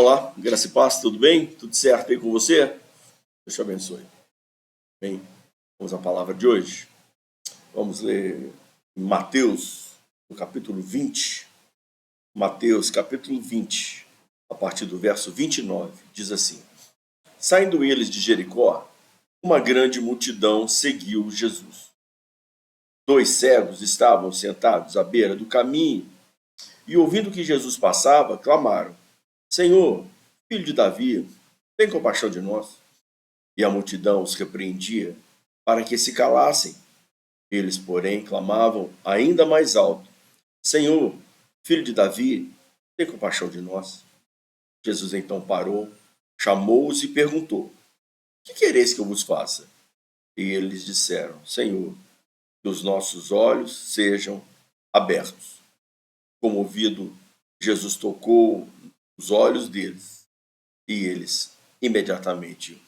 Olá, graça e paz, tudo bem? Tudo certo aí com você? Deus te abençoe. Bem, vamos à palavra de hoje. Vamos ler Mateus, no capítulo 20. Mateus, capítulo 20, a partir do verso 29, diz assim: Saindo eles de Jericó, uma grande multidão seguiu Jesus. 2 cegos estavam sentados à beira do caminho e, ouvindo que Jesus passava, clamaram: Senhor, filho de Davi, tem compaixão de nós. E a multidão os repreendia para que se calassem. Eles, porém, clamavam ainda mais alto: Senhor, filho de Davi, tem compaixão de nós. Jesus então parou, chamou-os e perguntou: Que quereis que eu vos faça? E eles disseram: Senhor, que os nossos olhos sejam abertos. Comovido, Jesus tocou os olhos deles e eles imediatamente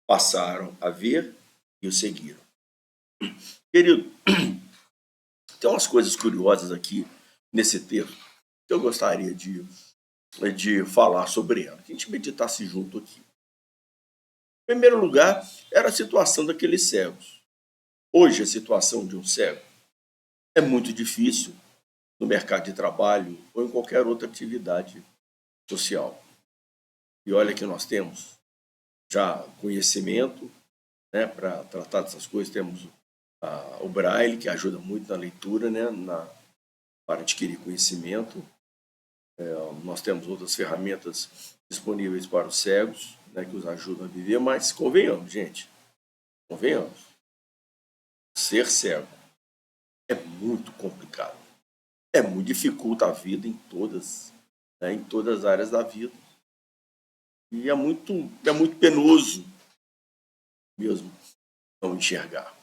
passaram a ver e o seguiram. Querido, tem umas coisas curiosas aqui nesse texto que eu gostaria de falar sobre ela, que a gente meditasse junto aqui. Em primeiro lugar, era a situação daqueles cegos. Hoje, a situação de um cego é muito difícil no mercado de trabalho ou em qualquer outra atividade social. E olha que nós temos já conhecimento, né, para tratar dessas coisas. Temos o Braille, que ajuda muito na leitura, né, para adquirir conhecimento. Nós temos outras ferramentas disponíveis para os cegos, né, que os ajudam a viver, mas convenhamos, gente, convenhamos, ser cego é muito complicado, muito dificulta a vida em todas, né, em todas as áreas da vida, e é muito penoso mesmo não enxergar.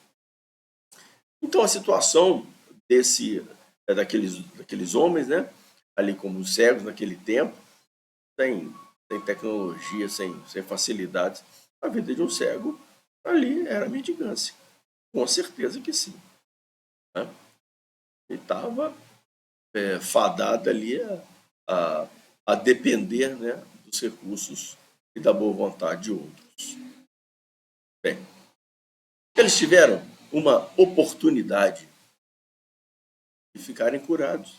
Então a situação daqueles homens, né, ali como os cegos naquele tempo, sem tecnologia, sem facilidades, a vida de um cego ali era mendigância. Com certeza que sim. Né? Ele estava fadado ali a depender, né, dos recursos e da boa vontade de outros. Bem, eles tiveram uma oportunidade de ficarem curados,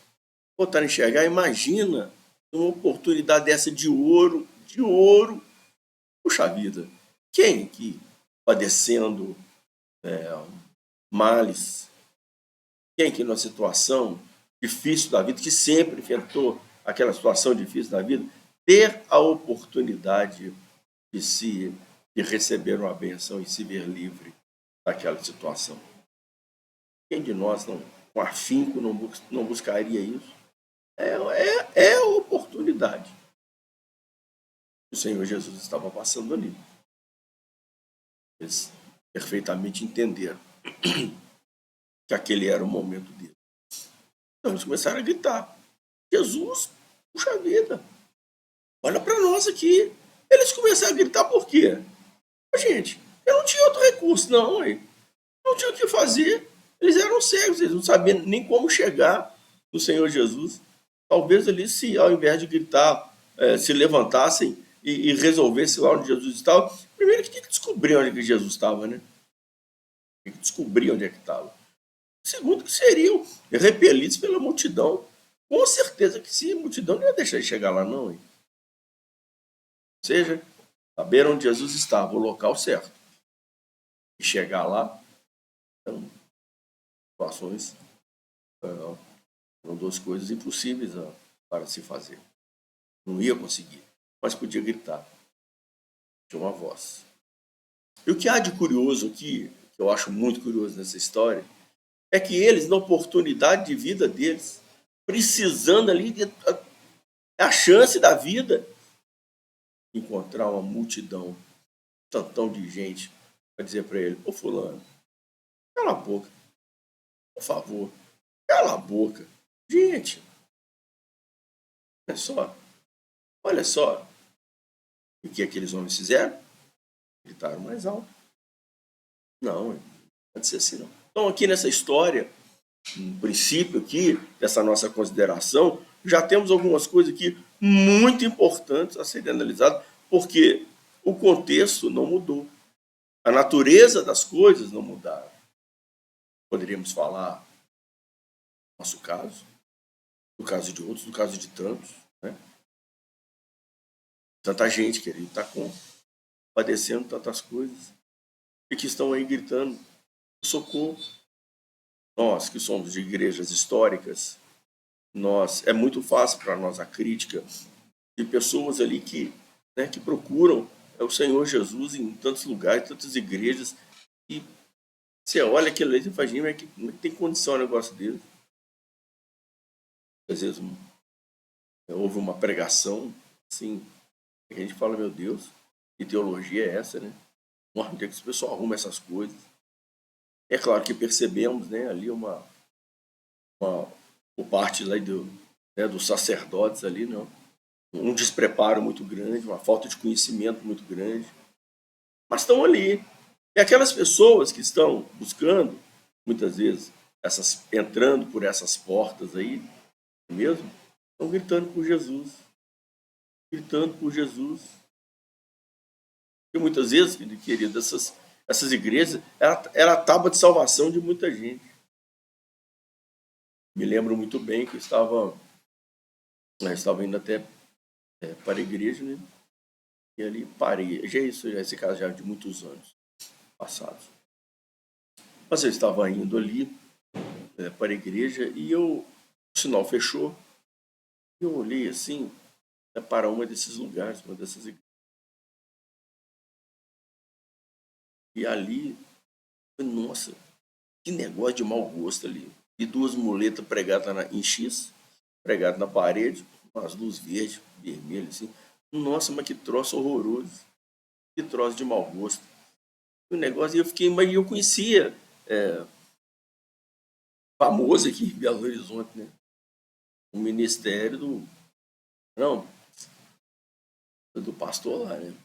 voltarem a enxergar. Imagina uma oportunidade dessa de ouro, puxa vida. Quem que padecendo males, quem que numa situação difícil da vida, que sempre enfrentou aquela situação difícil da vida, ter a oportunidade de receber uma benção e se ver livre daquela situação. Quem de nós não, com afinco, não buscaria isso? É a oportunidade que o Senhor Jesus estava passando ali. Eles perfeitamente entenderam que aquele era o momento dele. Então eles começaram a gritar: Jesus, puxa vida, olha para nós aqui. Eles começaram a gritar por quê? Gente, eu não tinha outro recurso, não. Não tinha o que fazer. Eles eram cegos, eles não sabiam nem como chegar no Senhor Jesus. Talvez eles, se ao invés de gritar, se levantassem e resolvessem lá onde Jesus estava. Primeiro que tinha que descobrir onde que Jesus estava, né? Tinha que descobrir onde é que estava. Segundo, que seriam repelidos pela multidão. Com certeza que sim, a multidão não ia deixar de chegar lá, não. Hein? Ou seja, saber onde Jesus estava, o local certo. E chegar lá, então, situações, são duas coisas impossíveis para se fazer. Não ia conseguir, mas podia gritar. Tinha uma voz. E o que há de curioso aqui, que eu acho muito curioso nessa história, é que eles, na oportunidade de vida deles, precisando ali a chance da vida, encontrar uma multidão, tantão de gente, para dizer para ele: ô fulano, cala a boca, por favor, cala a boca. Gente, olha só o que aqueles homens fizeram. Gritaram mais alto. Não pode ser assim não. Então aqui nessa história, no princípio aqui, dessa nossa consideração, já temos algumas coisas aqui muito importantes a serem analisadas, porque o contexto não mudou. A natureza das coisas não mudaram. Poderíamos falar do nosso caso, do caso de outros, do caso de tantos, né? Tanta gente, querido, está padecendo tantas coisas e que estão aí gritando socorro. Nós que somos de igrejas históricas, é muito fácil para nós a crítica de pessoas ali que procuram o Senhor Jesus em tantos lugares, tantas igrejas, e você olha aquilo ali e fala, como é que tem condição um negócio dele? Às vezes houve uma pregação, assim, que a gente fala, meu Deus, que teologia é essa, né? Onde é que esse pessoal arruma essas coisas? É claro que percebemos, né, ali por parte lá dos sacerdotes ali, não, um despreparo muito grande, uma falta de conhecimento muito grande, mas estão ali. E aquelas pessoas que estão buscando, muitas vezes, entrando por essas portas aí, mesmo, estão gritando por Jesus. Gritando por Jesus. E muitas vezes, querido, essas igrejas, era a tábua de salvação de muita gente. Me lembro muito bem que eu estava indo até para a igreja, né? E ali parei. Esse caso já é de muitos anos passados. Mas eu estava indo ali para a igreja e o sinal fechou. Eu olhei assim para uma desses lugares, uma dessas igrejas. E ali, nossa, que negócio de mau gosto ali. E duas muletas pregadas em X, pregadas na parede, umas luzes verdes, vermelhas, assim. Nossa, mas que troço horroroso. Que troço de mau gosto. O negócio, eu fiquei, mas eu conhecia, famoso aqui em Belo Horizonte, né? O ministério do pastor lá, né?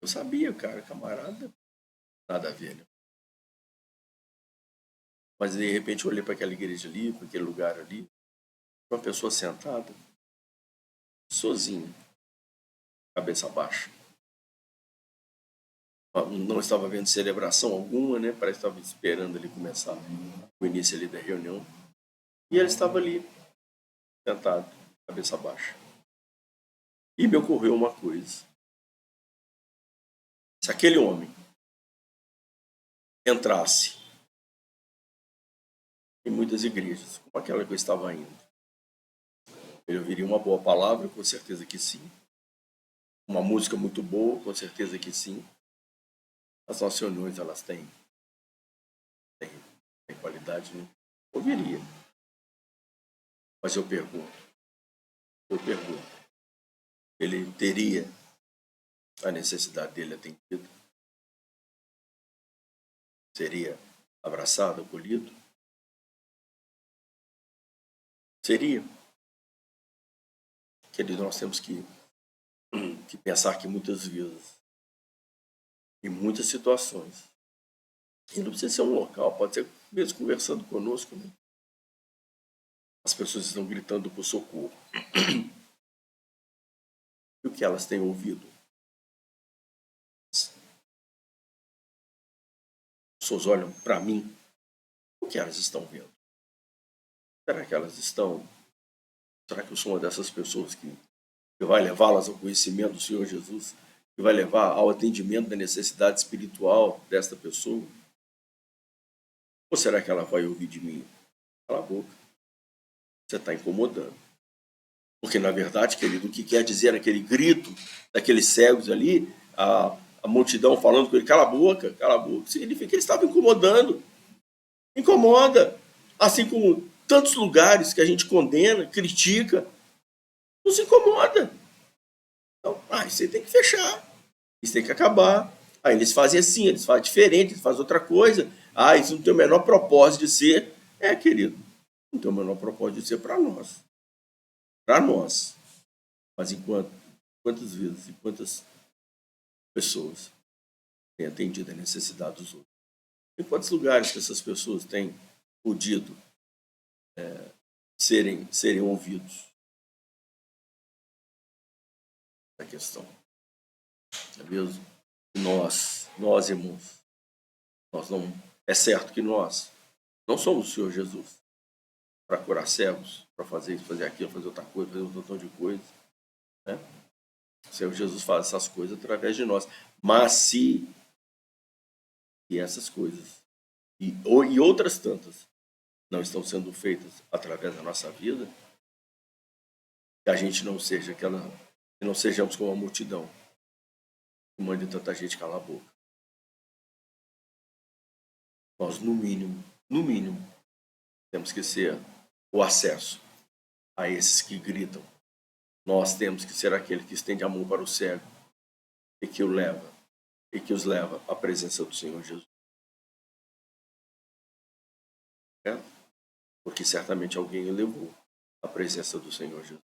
Eu sabia, cara, camarada, nada a ver, né? Mas de repente eu olhei para aquela igreja ali, para aquele lugar ali, uma pessoa sentada, sozinha, cabeça baixa. Não estava vendo celebração alguma, né? Parece que estava esperando ali começar o início ali da reunião. E ela estava ali, sentada, cabeça baixa. E me ocorreu uma coisa. Se aquele homem entrasse em muitas igrejas, como aquela que eu estava indo, ele ouviria uma boa palavra, com certeza que sim. Uma música muito boa, com certeza que sim. As nossas reuniões, elas têm qualidade, né? Ouviria. Mas eu pergunto, ele teria a necessidade dele atendida? Seria abraçado, acolhido? Seria. Querido, nós temos que pensar que muitas vezes, em muitas situações, e não precisa ser um local, pode ser mesmo conversando conosco, né? As pessoas estão gritando por socorro. E o que elas têm ouvido? As pessoas olham para mim, o que elas estão vendo? Será que eu sou uma dessas pessoas que vai levá-las ao conhecimento do Senhor Jesus? Que vai levar ao atendimento da necessidade espiritual desta pessoa? Ou será que ela vai ouvir de mim? Cala a boca. Você está incomodando. Porque, na verdade, querido, o que quer dizer aquele grito daqueles cegos ali, a multidão falando com ele, cala a boca, significa que ele estava incomodando. Incomoda. Assim como tantos lugares que a gente condena, critica, nos incomoda. Então, isso aí tem que fechar. Isso tem que acabar. Aí eles fazem assim, eles fazem diferente, eles fazem outra coisa. Isso não tem o menor propósito de ser. Querido, não tem o menor propósito de ser para nós. Para nós. Mas quantas vezes e quantas pessoas têm atendido a necessidade dos outros? Em quantos lugares que essas pessoas têm podido serem ouvidos. A questão. É mesmo? Nós, irmãos, nós não. É certo que nós não somos o Senhor Jesus para curar cegos, para fazer isso, fazer aquilo, fazer outra coisa, fazer um montão de coisa. Né? O Senhor Jesus faz essas coisas através de nós. Mas se essas coisas e outras tantas não estão sendo feitas através da nossa vida, que a gente não seja que não sejamos como a multidão que mande tanta gente calar a boca. Nós, no mínimo, temos que ser o acesso a esses que gritam. Nós temos que ser aquele que estende a mão para o cego e que os leva à presença do Senhor Jesus. É? Porque certamente alguém o levou à presença do Senhor Jesus.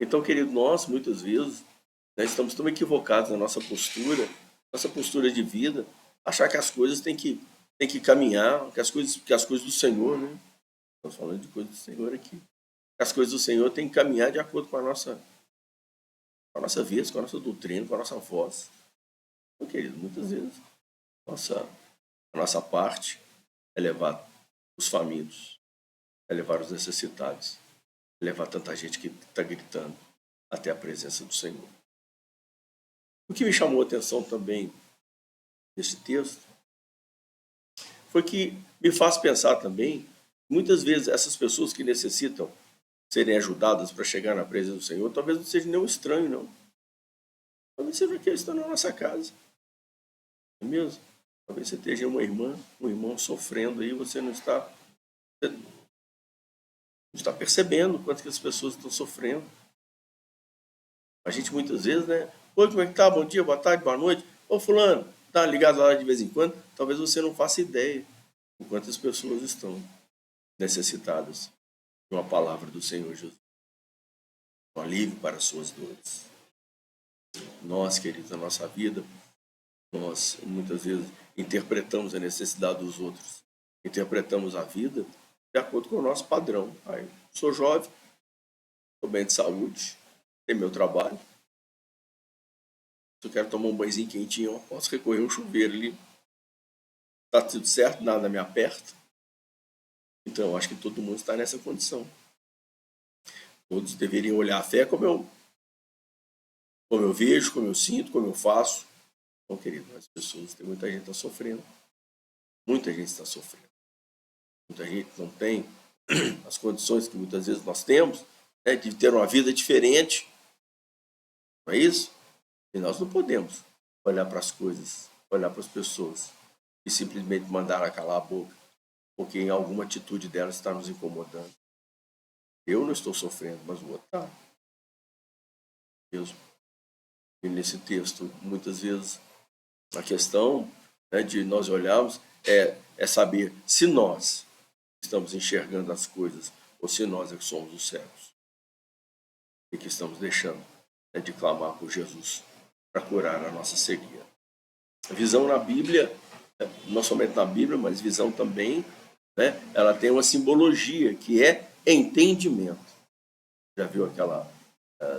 Então, querido, nós muitas vezes estamos tão equivocados na nossa postura de vida, achar que as coisas têm que caminhar, que as coisas do Senhor, né? Estamos falando de coisas do Senhor aqui. As coisas do Senhor têm que caminhar de acordo com a nossa vida, com a nossa doutrina, com a nossa voz. Então, querido, muitas vezes a nossa parte é levar os famintos, é levar os necessitados, é levar tanta gente que está gritando até a presença do Senhor. O que me chamou a atenção também nesse texto foi que me faz pensar também, muitas vezes essas pessoas que necessitam serem ajudadas para chegar na presença do Senhor, talvez não seja nenhum estranho, não. Talvez seja que eles estão na nossa casa. Não é mesmo? Talvez você esteja uma irmã, um irmão sofrendo aí, você não está percebendo quanto que as pessoas estão sofrendo. A gente muitas vezes, né? Oi, como é que tá? Bom dia, boa tarde, boa noite. Ô fulano, tá ligado lá de vez em quando? Talvez você não faça ideia de quantas pessoas estão necessitadas de uma palavra do Senhor Jesus. Um alívio para as suas dores. Nós, queridos, na nossa vida, nós muitas vezes interpretamos a necessidade dos outros. Interpretamos a vida de acordo com o nosso padrão. Aí, sou jovem, estou bem de saúde, tenho meu trabalho. Se eu quero tomar um banhozinho quentinho, eu posso recorrer ao chuveiro ali. Está tudo certo, nada me aperta. Então, eu acho que todo mundo está nessa condição. Todos deveriam olhar a fé como eu vejo, como eu sinto, como eu faço. Então, querido, as pessoas, tem muita gente que está sofrendo. Muita gente está sofrendo. Muita gente não tem as condições que muitas vezes nós temos, né, de ter uma vida diferente. Não é isso? E nós não podemos olhar para as coisas, olhar para as pessoas e simplesmente mandar ela calar a boca, porque em alguma atitude dela está nos incomodando. Eu não estou sofrendo, mas o outro está. Mesmo. E nesse texto, muitas vezes, a questão, né, de nós olharmos é saber se nós estamos enxergando as coisas ou se nós é que somos os cegos e que estamos deixando, né, de clamar por Jesus para curar a nossa cegueira. A visão na Bíblia, não somente na Bíblia, mas visão também, né, ela tem uma simbologia que é entendimento. Já viu aquela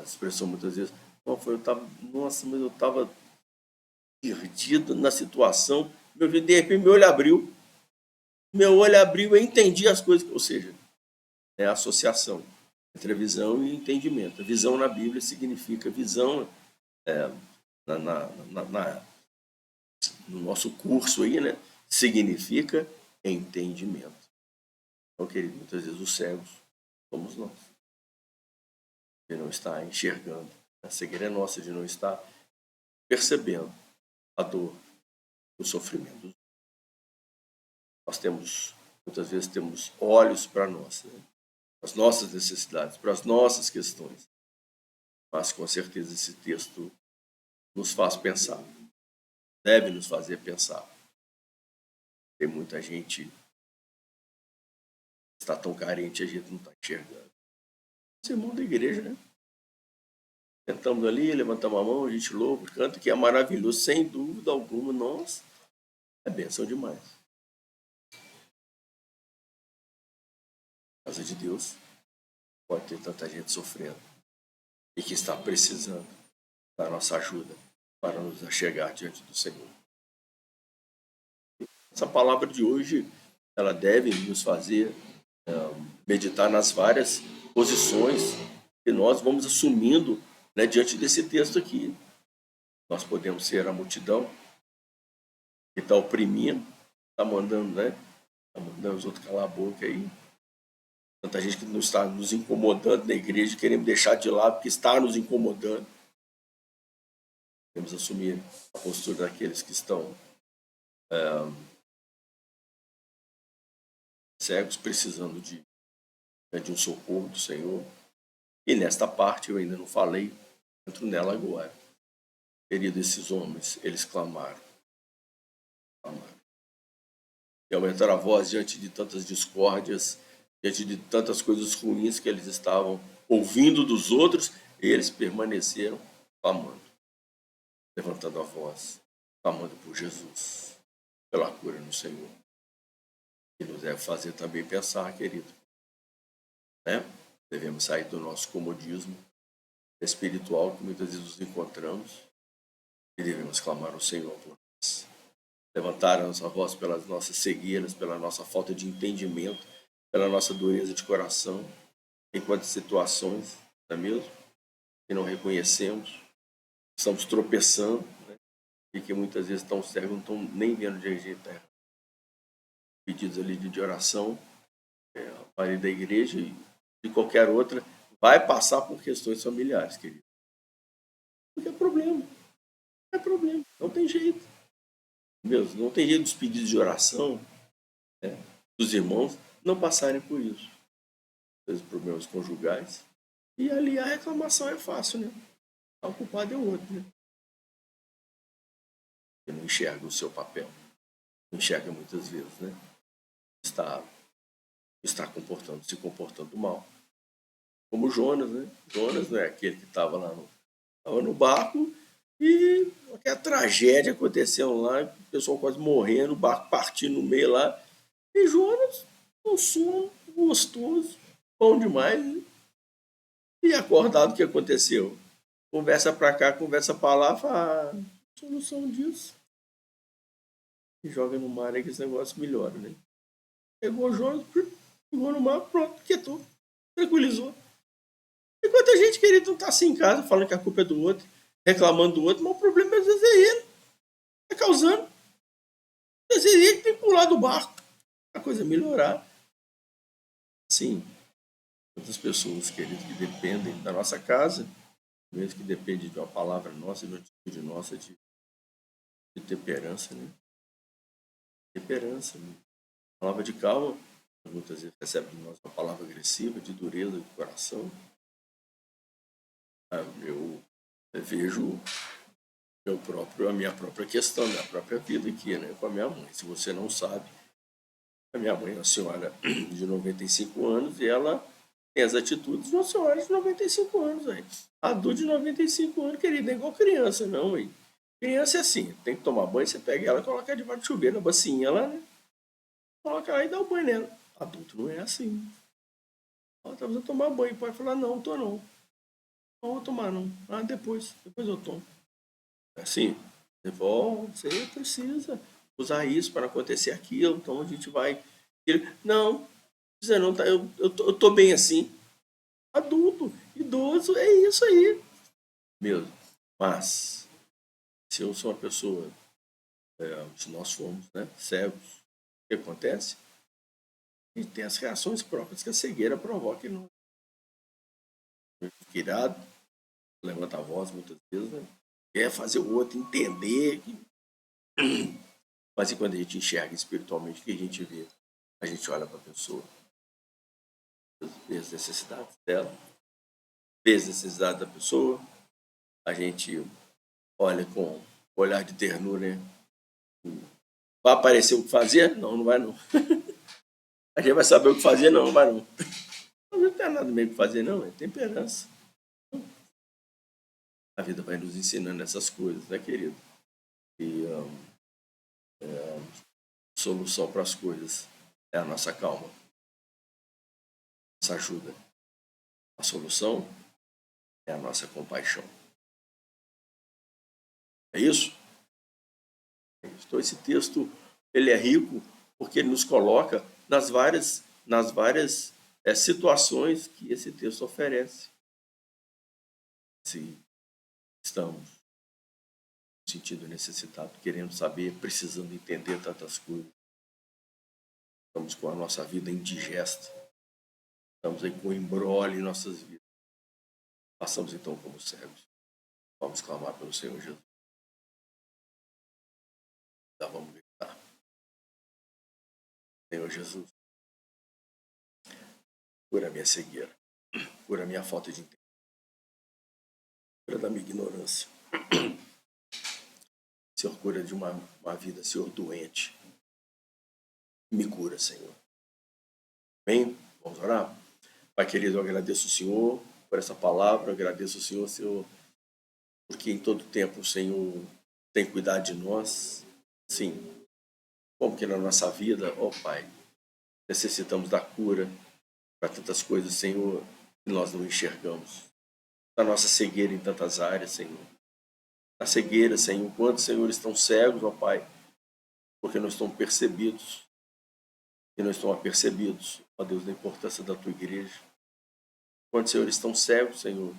expressão muitas vezes? Mas eu estava perdido na situação, de repente meu olho abriu, eu entendi as coisas, ou seja, é a associação entre a visão e o entendimento. A visão na Bíblia significa visão, no nosso curso aí, né, significa entendimento. Então, querido, muitas vezes os cegos somos nós. De não estar enxergando. A cegueira é nossa, de não estar percebendo a dor, o sofrimento. Nós muitas vezes temos olhos para nós, né? As nossas necessidades, para as nossas questões. Mas com certeza esse texto nos faz pensar, deve nos fazer pensar. Tem muita gente que está tão carente, a gente não está enxergando. Esse irmão da igreja, né? Sentamos ali, levantamos a mão, a gente louva, canta, que é maravilhoso, sem dúvida alguma. Nossa, é bênção demais. casa de Deus, pode ter tanta gente sofrendo e que está precisando da nossa ajuda para nos achegar diante do Senhor. Essa palavra de hoje, ela deve nos fazer meditar nas várias posições que nós vamos assumindo, né, diante desse texto aqui. Nós podemos ser a multidão que está oprimindo, está mandando, né? Está mandando os outros calar a boca aí. Tanta gente que não está nos incomodando na igreja, querendo deixar de lado porque está nos incomodando. Temos que assumir a postura daqueles que estão cegos, precisando de um socorro do Senhor. E nesta parte eu ainda não falei, entro nela agora. Querido, esses homens, eles clamaram. E aumentaram a voz diante de tantas discórdias, diante de tantas coisas ruins que eles estavam ouvindo dos outros, e eles permaneceram clamando, levantando a voz, clamando por Jesus, pela cura no Senhor. E nos deve fazer também pensar, querido, né? Devemos sair do nosso comodismo espiritual que muitas vezes nos encontramos e devemos clamar ao Senhor por nós. Levantar a nossa voz pelas nossas cegueiras, pela nossa falta de entendimento, pela nossa dureza de coração, em quantas situações, não é mesmo? Que não reconhecemos, estamos tropeçando, né? E que muitas vezes estão cegos, não estão nem vendo de jeito terra. Pedidos ali de oração, para ir da igreja e de qualquer outra, vai passar por questões familiares, querido. Porque é problema. É problema. Não tem jeito. Mesmo, não tem jeito dos pedidos de oração, né, dos irmãos não passarem por isso. Os problemas conjugais. E ali a reclamação é fácil, né? O culpado é o outro, né? Ele não enxerga o seu papel. Não enxerga muitas vezes, né? Está se comportando mal. Como Jonas, né? Jonas não é aquele que estava lá no barco e aquela tragédia aconteceu lá, o pessoal quase morrendo, o barco partindo no meio lá. E Jonas, um sono gostoso, bom demais. Né? E acordado, o que aconteceu? Conversa pra cá, conversa pra lá, fala, solução disso. E joga no mar aí que esse negócio melhora, né? Pegou o Jonas, jogou no mar, pronto, quietou, tranquilizou. Enquanto a gente, querido, não tá assim em casa, falando que a culpa é do outro, reclamando do outro, mas o problema às vezes é ele. Tá causando. Às vezes ele tem que pular do barco. A coisa melhorar. Sim. Outras pessoas, querido, que dependem da nossa casa, mesmo que depende de uma palavra nossa, de uma atitude nossa de temperança, né? Temperança, né? Palavra de calma, muitas vezes recebe de nós uma palavra agressiva, de dureza de coração. Eu vejo a minha própria questão, a minha própria vida aqui, né? Com a minha mãe. Se você não sabe, a minha mãe é uma senhora de 95 anos e ela tem as atitudes de uma senhora de 95 anos. Aí. Adulto de 95 anos, querido, é igual criança, não. Aí. Criança é assim, tem que tomar banho, você pega ela e coloca debaixo do chuveiro, na bacinha lá, né? Coloca lá e dá o banho nela. Adulto não é assim. Ela tá precisando tomar banho, pode falar, não, tô não. Não vou tomar não. Ah, depois eu tomo. É assim, você precisa usar isso para acontecer aquilo, então a gente vai. Não, você não tá, eu tô bem assim. Adulto, idoso, é isso aí. Mesmo. Mas, se eu sou uma pessoa, se nós formos, né, cegos, o que acontece? A gente tem as reações próprias que a cegueira provoca e não. Fica irado, levanta a voz muitas vezes, né? Quer fazer o outro entender. Mas e quando a gente enxerga espiritualmente, o que a gente vê? A gente olha para a pessoa, vê as necessidades dela, vê as necessidades da pessoa, a gente olha com olhar de ternura, né? Vai aparecer o que fazer? Não, não vai não. A gente vai saber o que fazer? Não, não vai não. Não tem nada meio que fazer não, é temperança. A vida vai nos ensinando essas coisas, né, querido? E a solução para as coisas é a nossa calma. Essa ajuda. A solução é a nossa compaixão. É isso? Então, esse texto ele é rico porque ele nos coloca nas várias situações que esse texto oferece. Se estamos no sentido necessitado, querendo saber, precisando entender tantas coisas, estamos com a nossa vida indigesta, estamos aí com embrolho em nossas vidas. Passamos então como cegos. Vamos clamar pelo Senhor Jesus. Já vamos gritar. Senhor Jesus, cura a minha cegueira, cura a minha falta de entendimento, cura da minha ignorância. Senhor, cura de uma vida, Senhor, doente. Me cura, Senhor. Bem, vamos orar? Pai querido, eu agradeço o Senhor por essa palavra, eu agradeço o Senhor, Senhor, porque em todo tempo o Senhor tem cuidado de nós. Sim, como que na nossa vida, ó Pai, necessitamos da cura para tantas coisas, Senhor, que nós não enxergamos. Da nossa cegueira em tantas áreas, Senhor. Na cegueira, Senhor, quantos, Senhor, estão cegos, ó Pai, porque não estão percebidos, e não estão apercebidos, ó Deus, da importância da Tua igreja. Quantos, Senhor, estão cegos, Senhor,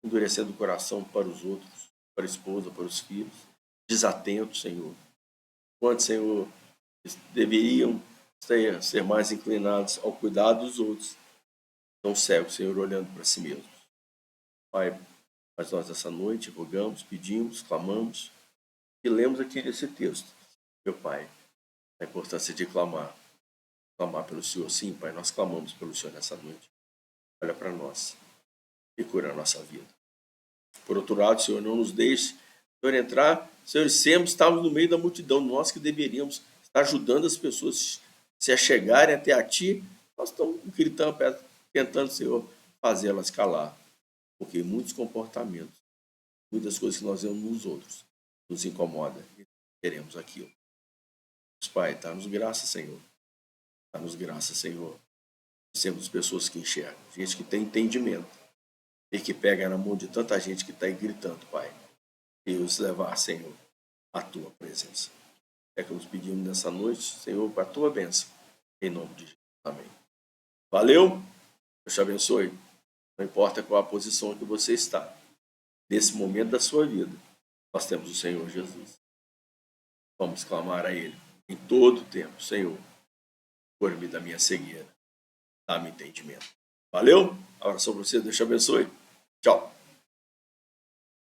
endurecendo o coração para os outros, para a esposa, para os filhos, desatentos, Senhor. Quantos, Senhor, deveriam ser mais inclinados ao cuidado dos outros, estão cegos, Senhor, olhando para si mesmos. Pai, mas nós essa noite rogamos, pedimos, clamamos e lemos aqui nesse texto, meu Pai, a importância de clamar pelo Senhor. Sim, Pai, nós clamamos pelo Senhor nessa noite. Olha para nós e cura a nossa vida. Por outro lado, Senhor, não nos deixe, Senhor, entrar, Senhor, sempre estamos no meio da multidão, nós que deveríamos estar ajudando as pessoas se achegarem até a Ti, nós estamos gritando, tentando, Senhor, fazê-las calar, porque muitos comportamentos, muitas coisas que nós vemos nos outros, nos incomoda e queremos aquilo. Pai, dá-nos graça, Senhor. Dá-nos graça, Senhor. Sermos pessoas que enxergam, gente que tem entendimento e que pega na mão de tanta gente que está aí gritando, Pai, e os levar, Senhor, à Tua presença. É que nos pedimos nessa noite, Senhor, para a Tua bênção. Em nome de Jesus. Amém. Valeu. Deus te abençoe. Não importa qual a posição que você está. Nesse momento da sua vida, nós temos o Senhor Jesus. Vamos clamar a Ele em todo o tempo. Senhor, cura-me da minha cegueira. Dá-me entendimento. Valeu? Abraço para você. Deus te abençoe. Tchau.